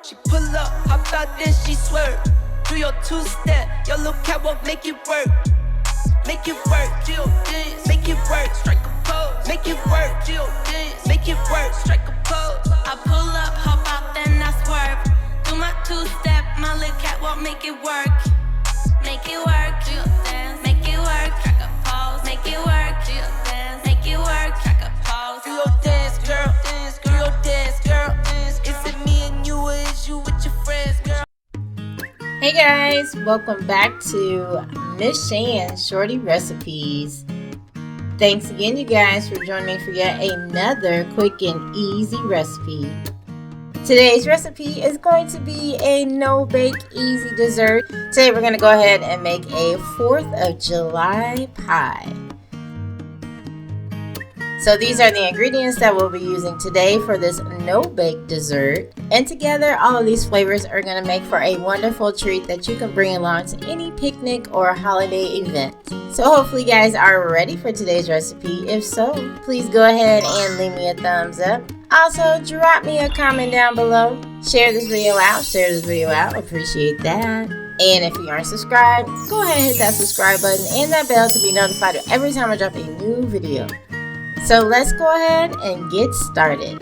She pull up, hop out, then she swerve. Do your two-step, your little catwalk, make it work. Make it work, Jill dance, make it work, strike a pose. Make it work, Jill dance, make it work, strike a pose. I pull up, hop out, then I swerve. Do my two-step, my little catwalk, make it work. Make it work, Jill dance, make it work, strike a pose. Make it work, Jill dance, make it work, strike a pose. Do your dance, girl, dance, do your dance, girl, dance. Is it me and you, or is you with your friends, girl? Hey guys, welcome back to Miss Shan's Shorty Recipes. Thanks again, you guys, for joining me for yet another quick and easy recipe. Today's recipe is going to be a no-bake easy dessert. Today we're going to go ahead and make a 4th of July pie. So these are the ingredients that we'll be using today for this no-bake dessert. And together, all of these flavors are going to make for a wonderful treat that you can bring along to any picnic or holiday event. So hopefully you guys are ready for today's recipe. If so, please go ahead and leave me a thumbs up. Also, drop me a comment down below. Share this video out. Appreciate that. And if you aren't subscribed, go ahead and hit that subscribe button and that bell to be notified every time I drop a new video. So let's go ahead and get started.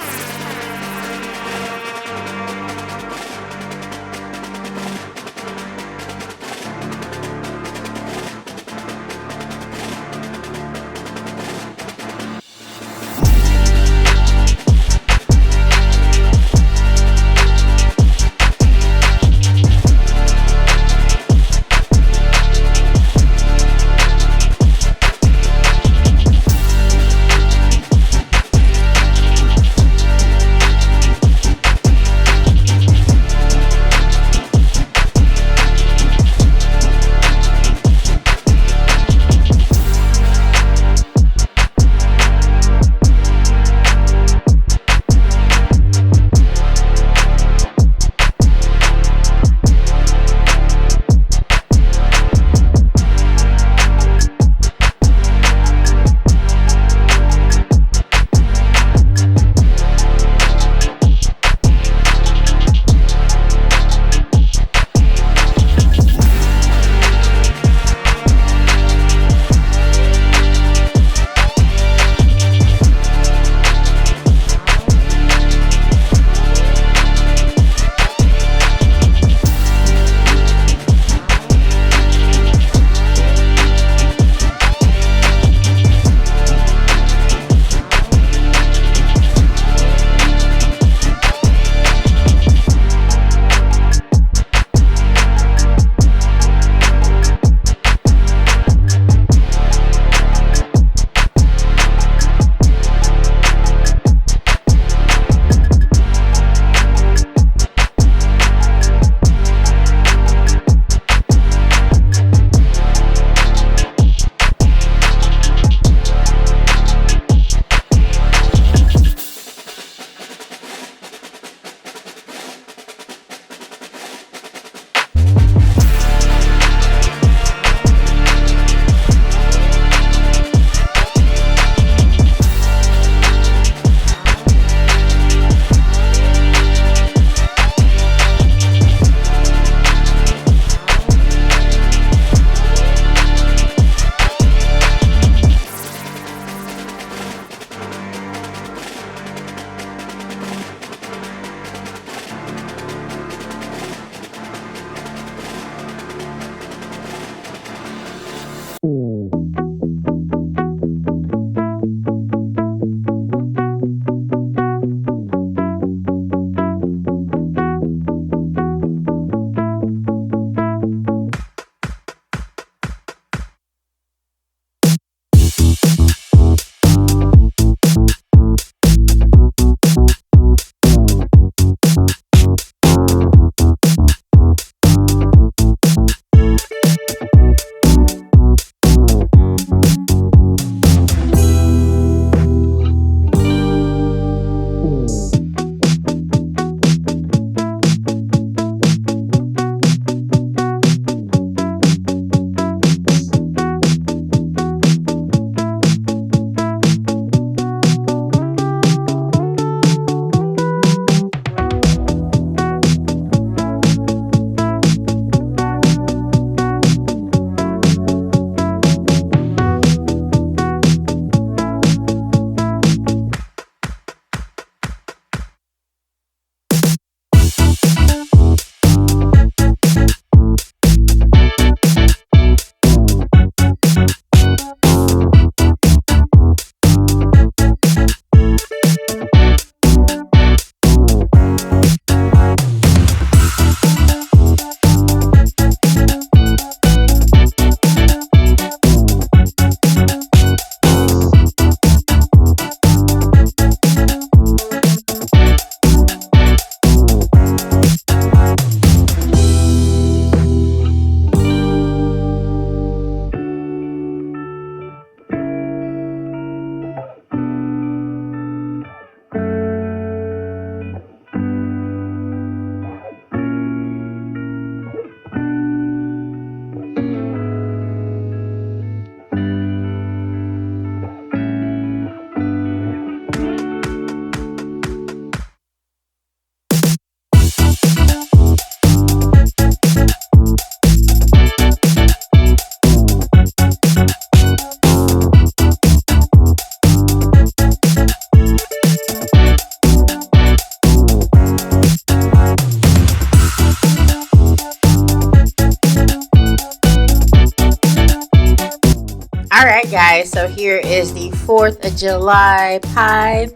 guys, so here is the 4th of July pie,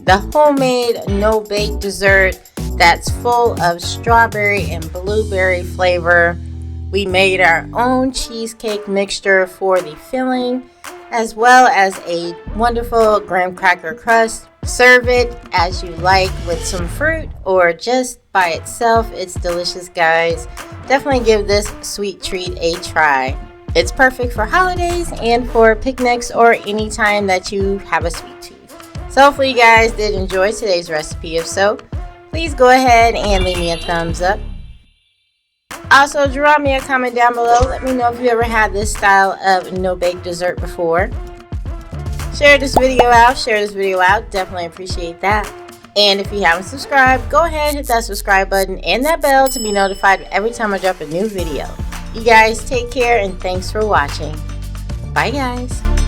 the homemade no-bake dessert that's full of strawberry and blueberry flavor. We made our own cheesecake mixture for the filling, as well as a wonderful graham cracker crust. Serve it as you like with some fruit or just by itself. It's delicious, guys. Definitely give this sweet treat a try. It's perfect for holidays and for picnics or any time that you have a sweet tooth. So hopefully you guys did enjoy today's recipe. If so, please go ahead and leave me a thumbs up. Also, drop me a comment down below. Let me know if you ever had this style of no-bake dessert before. Share this video out. Definitely appreciate that. And if you haven't subscribed, go ahead and hit that subscribe button and that bell to be notified every time I drop a new video. You guys take care and thanks for watching. Bye, guys.